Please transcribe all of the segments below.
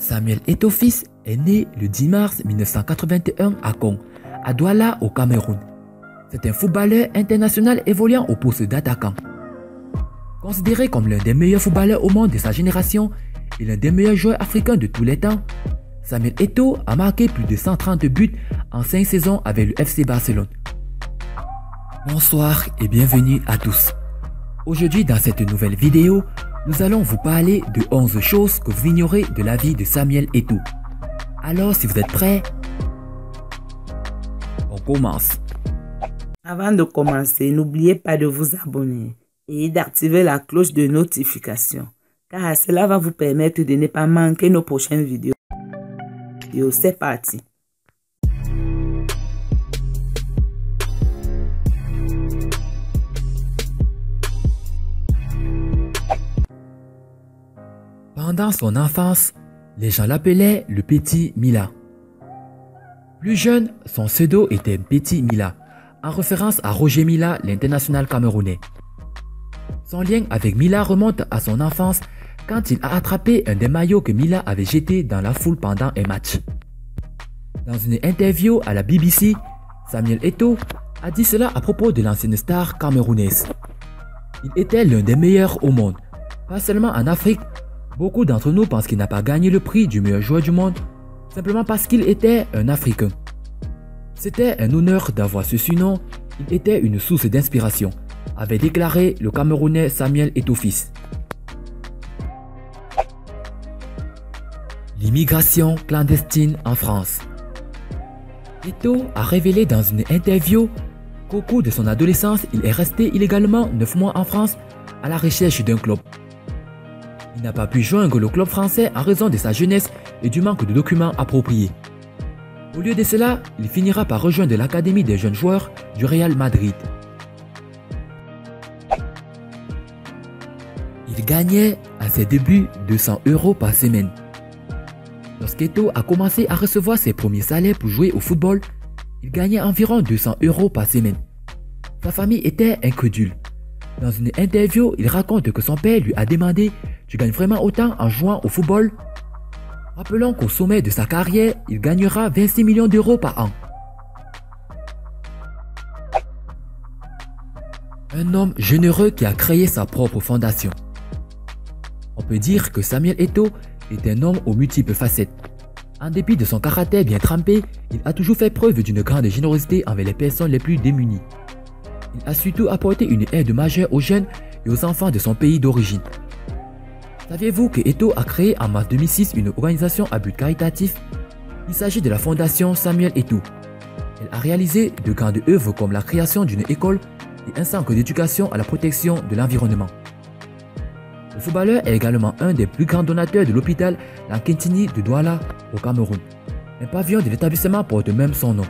Samuel Eto'o fils est né le 10 mars 1981 à Kong, à Douala au Cameroun. C'est un footballeur international évoluant au poste d'attaquant. Considéré comme l'un des meilleurs footballeurs au monde de sa génération et l'un des meilleurs joueurs africains de tous les temps, Samuel Eto'o a marqué plus de 130 buts en 5 saisons avec le FC Barcelone. Bonsoir et bienvenue à tous. Aujourd'hui dans cette nouvelle vidéo, nous allons vous parler de 11 choses que vous ignorez de la vie de Samuel Eto'o. Alors si vous êtes prêts, on commence. Avant de commencer, n'oubliez pas de vous abonner et d'activer la cloche de notification, car cela va vous permettre de ne pas manquer nos prochaines vidéos. C'est parti. Pendant son enfance, les gens l'appelaient le Petit Mila. Plus jeune, son pseudo était Petit Mila, en référence à Roger Mila, l'international camerounais. Son lien avec Mila remonte à son enfance quand il a attrapé un des maillots que Mila avait jeté dans la foule pendant un match. Dans une interview à la BBC, Samuel Eto'o a dit cela à propos de l'ancienne star camerounaise. Il était l'un des meilleurs au monde, pas seulement en Afrique. Beaucoup d'entre nous pensent qu'il n'a pas gagné le prix du meilleur joueur du monde simplement parce qu'il était un Africain. C'était un honneur d'avoir ce surnom, il était une source d'inspiration, avait déclaré le Camerounais Samuel Eto'o fils. L'immigration clandestine en France. Eto'o a révélé dans une interview qu'au cours de son adolescence, il est resté illégalement 9 mois en France à la recherche d'un club. Il n'a pas pu joindre le club français en raison de sa jeunesse et du manque de documents appropriés. Au lieu de cela, il finira par rejoindre l'académie des jeunes joueurs du Real Madrid. Il gagnait à ses débuts 200 € par semaine. Lorsqu'Eto'o a commencé à recevoir ses premiers salaires pour jouer au football, il gagnait environ 200 € par semaine. Sa famille était incrédule. Dans une interview, il raconte que son père lui a demandé « Tu gagnes vraiment autant en jouant au football ?» Rappelons qu'au sommet de sa carrière, il gagnera 26 millions d'euros par an. Un homme généreux qui a créé sa propre fondation. On peut dire que Samuel Eto'o est un homme aux multiples facettes. En dépit de son caractère bien trempé, il a toujours fait preuve d'une grande générosité envers les personnes les plus démunies. Il a surtout apporté une aide majeure aux jeunes et aux enfants de son pays d'origine. Saviez-vous que Eto'o a créé en mars 2006 une organisation à but caritatif? Il s'agit de la fondation Samuel Eto'o. Elle a réalisé de grandes œuvres comme la création d'une école et un centre d'éducation à la protection de l'environnement. Le footballeur est également un des plus grands donateurs de l'hôpital Lankintini de Douala au Cameroun. Un pavillon de l'établissement porte même son nom.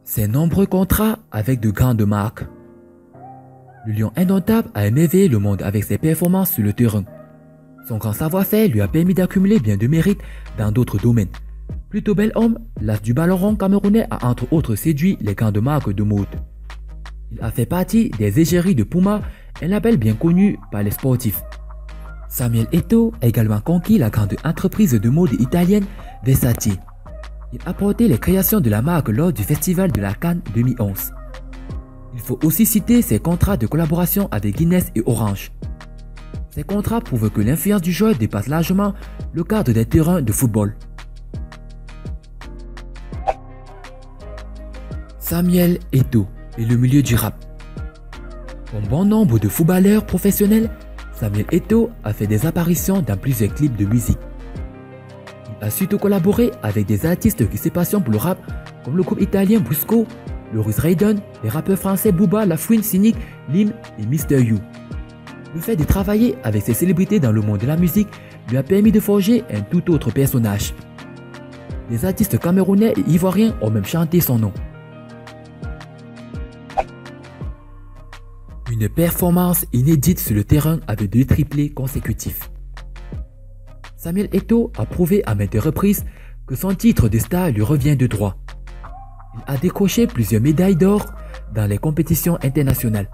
Ses nombreux contrats avec de grandes marques. Le lion indomptable a émerveillé le monde avec ses performances sur le terrain. Son grand savoir-faire lui a permis d'accumuler bien de mérites dans d'autres domaines. Plutôt bel homme, l'as du ballon rond camerounais a entre autres séduit les grandes marques de mode. Il a fait partie des égéries de Puma, un label bien connu par les sportifs. Samuel Eto'o a également conquis la grande entreprise de mode italienne Versace. Il a porté les créations de la marque lors du festival de la Cannes 2011. Il faut aussi citer ses contrats de collaboration avec Guinness et Orange. Ces contrats prouvent que l'influence du joueur dépasse largement le cadre des terrains de football. Samuel Eto'o et le milieu du rap. Comme bon nombre de footballeurs professionnels, Samuel Eto'o a fait des apparitions dans plusieurs clips de musique. Il a surtout collaboré avec des artistes qui se passionnent pour le rap comme le groupe italien Brusco, le russe Raiden, les rappeurs français Booba, La Fouine, Cynic, Lim et Mr. You. Le fait de travailler avec ces célébrités dans le monde de la musique lui a permis de forger un tout autre personnage. Les artistes camerounais et ivoiriens ont même chanté son nom. Une performance inédite sur le terrain avec 2 triplés consécutifs. Samuel Eto'o a prouvé à maintes reprises que son titre de star lui revient de droit. Il a décroché plusieurs médailles d'or dans les compétitions internationales.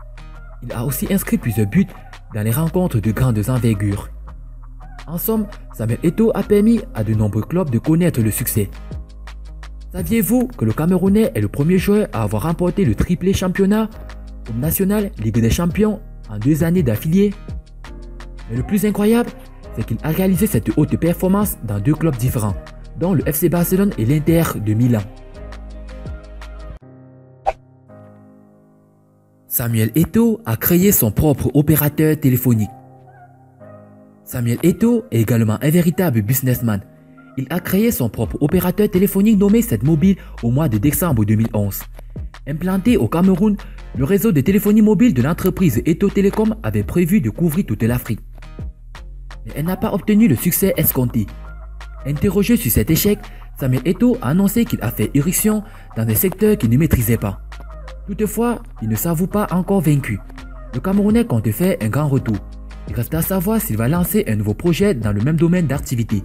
Il a aussi inscrit plusieurs buts dans les rencontres de grandes envergures. En somme, Samuel Eto'o a permis à de nombreux clubs de connaître le succès. Saviez-vous que le Camerounais est le premier joueur à avoir remporté le triplé championnat, Coupe nationale, Ligue des champions en 2 années d'affilée? Mais le plus incroyable, c'est qu'il a réalisé cette haute performance dans 2 clubs différents, dont le FC Barcelone et l'Inter de Milan. Samuel Eto'o a créé son propre opérateur téléphonique. Samuel Eto'o est également un véritable businessman. Il a créé son propre opérateur téléphonique nommé SetMobile au mois de décembre 2011. Implanté au Cameroun, le réseau de téléphonie mobile de l'entreprise Eto'o Telecom avait prévu de couvrir toute l'Afrique. Mais elle n'a pas obtenu le succès escompté. Interrogé sur cet échec, Samuel Eto'o a annoncé qu'il a fait irruption dans des secteurs qu'il ne maîtrisait pas. Toutefois, il ne s'avoue pas encore vaincu. Le Camerounais compte faire un grand retour. Il reste à savoir s'il va lancer un nouveau projet dans le même domaine d'activité.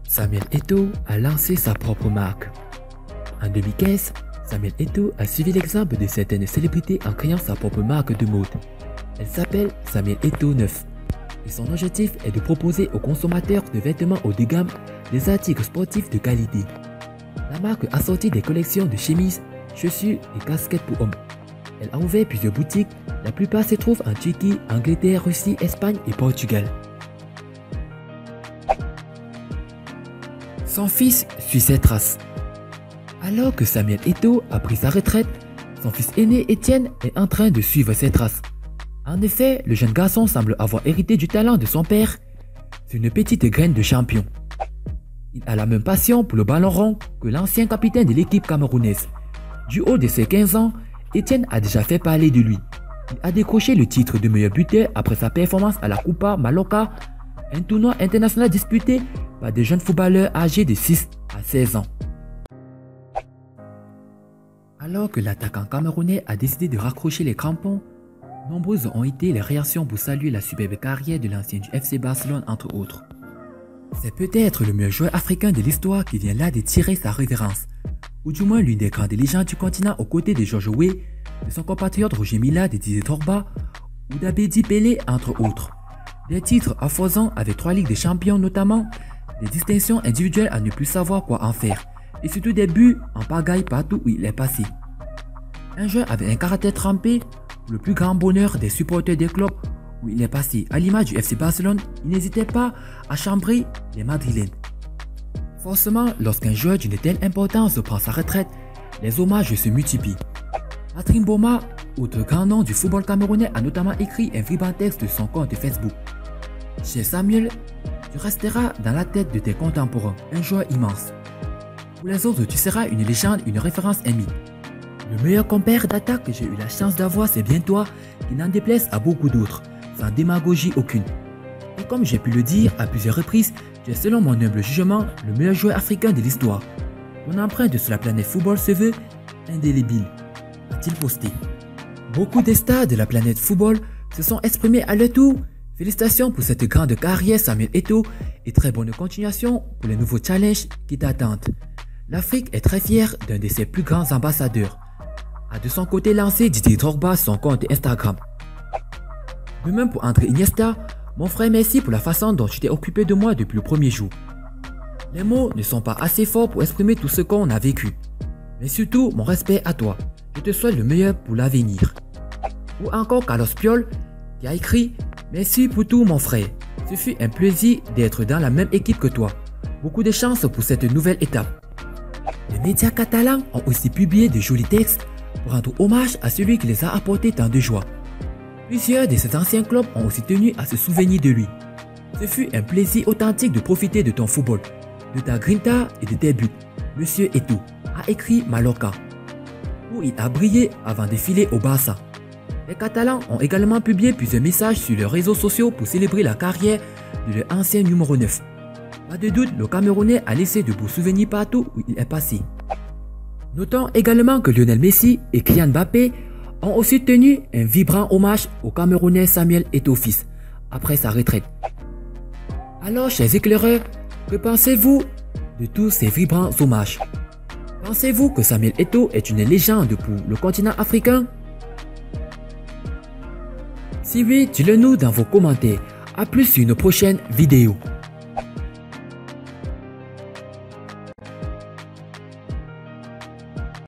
Samuel Eto'o a lancé sa propre marque. En 2015, Samuel Eto'o a suivi l'exemple de certaines célébrités en créant sa propre marque de mode. Elle s'appelle Samuel Eto'o 9 et son objectif est de proposer aux consommateurs de vêtements haut de gamme des articles sportifs de qualité. La marque a sorti des collections de chemises, chaussures et casquettes pour hommes. Elle a ouvert plusieurs boutiques, la plupart se trouvent en Turquie, Angleterre, Russie, Espagne et Portugal. Son fils suit ses traces. Alors que Samuel Eto'o a pris sa retraite, son fils aîné Étienne est en train de suivre ses traces. En effet, le jeune garçon semble avoir hérité du talent de son père. C'est une petite graine de champion. Il a la même passion pour le ballon rond que l'ancien capitaine de l'équipe camerounaise. Du haut de ses 15 ans, Étienne a déjà fait parler de lui. Il a décroché le titre de meilleur buteur après sa performance à la Copa Mallorca, un tournoi international disputé par des jeunes footballeurs âgés de 6 à 16 ans. Alors que l'attaquant camerounais a décidé de raccrocher les crampons, nombreuses ont été les réactions pour saluer la superbe carrière de l'ancien du FC Barcelone entre autres. C'est peut-être le meilleur joueur africain de l'histoire qui vient là de tirer sa révérence, ou du moins l'une des grandes légendes du continent aux côtés de Georges Weah, de son compatriote Roger Milla, de Didier Drogba ou d'Abedi Pelé entre autres. Des titres affoisants avec 3 Ligues des Champions notamment, des distinctions individuelles à ne plus savoir quoi en faire, et surtout des buts en pagaille partout où il est passé. Un joueur avec un caractère trempé, pour le plus grand bonheur des supporters des clubs où il est passé, à l'image du FC Barcelone, il n'hésitait pas à chambrer les Madrilènes. Forcément, lorsqu'un joueur d'une telle importance prend sa retraite, les hommages se multiplient. Patrick Mboma, autre grand nom du football camerounais, a notamment écrit un vibrant texte sur son compte Facebook. Cher Samuel, tu resteras dans la tête de tes contemporains, un joueur immense. Pour les autres, tu seras une légende, une référence aimée. Le meilleur compère d'attaque que j'ai eu la chance d'avoir, c'est bien toi, qui n'en déplaise à beaucoup d'autres, sans démagogie aucune. Et comme j'ai pu le dire à plusieurs reprises, tu es selon mon humble jugement le meilleur joueur africain de l'histoire. Ton empreinte sur la planète football se veut indélébile, a-t-il posté. Beaucoup de stars de la planète football se sont exprimés à leur tour. Félicitations pour cette grande carrière Samuel Eto'o et très bonne continuation pour les nouveaux challenges qui t'attendent. L'Afrique est très fière d'un de ses plus grands ambassadeurs. A de son côté lancé Didier Drogba son compte Instagram. De même pour André Iniesta, mon frère merci pour la façon dont tu t'es occupé de moi depuis le premier jour. Les mots ne sont pas assez forts pour exprimer tout ce qu'on a vécu. Mais surtout mon respect à toi. Je te souhaite le meilleur pour l'avenir. Ou encore Carlos Piol qui a écrit « Merci pour tout mon frère. Ce fut un plaisir d'être dans la même équipe que toi. Beaucoup de chance pour cette nouvelle étape. » Les médias catalans ont aussi publié de jolis textes pour rendre hommage à celui qui les a apporté tant de joie. Plusieurs de ses anciens clubs ont aussi tenu à se souvenir de lui. Ce fut un plaisir authentique de profiter de ton football, de ta grinta et de tes buts, Monsieur Eto'o, a écrit Mallorca, où il a brillé avant de filer au Barça. Les Catalans ont également publié plusieurs messages sur leurs réseaux sociaux pour célébrer la carrière de leur ancien numéro 9. Pas de doute, le Camerounais a laissé de beaux souvenirs partout où il est passé. Notons également que Lionel Messi et Kylian Mbappé ont aussi tenu un vibrant hommage au Camerounais Samuel Eto'o fils après sa retraite. Alors, chers éclaireurs, que pensez-vous de tous ces vibrants hommages? Pensez-vous que Samuel Eto'o est une légende pour le continent africain? Si oui, dites-le nous dans vos commentaires. A plus sur une prochaine vidéo.